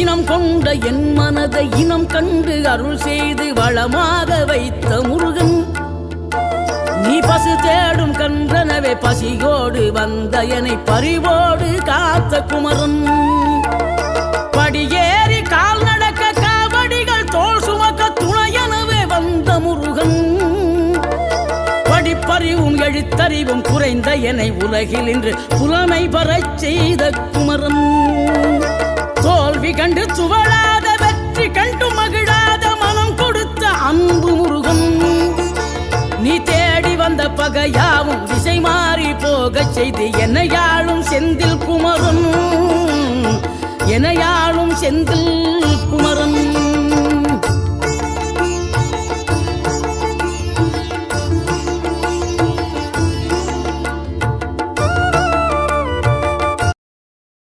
சினம் கொண்ட என் மனதை இனம் கண்டு அருள் செய்து வளமாக வைத்த முருகன், நீ பசு தேடும் கன்றனவே பசியோடு வந்த என்னை பறிவோடு காத்த குமரன், படியேறி கால் நடக்க காவடிகள் தோல் சுமக்க துணையனவே வந்த முருகன், படிப்பறிவும் எழுத்தறிவும் குறைந்த என்னை உலகில் இன்று புலமை பெறச் செய்த குமரன், தோல்வி கண்டு துவளாத வெற்றி கண்டு மகிழாத மனம் கொடுத்த அன்பு முருகன், நீ தேடி வந்த பகையாவும் திசை மாறி போகச் செய்து என்னையாளும் செந்தில் குமரன், என்னையாளும் செந்தில் குமரன்.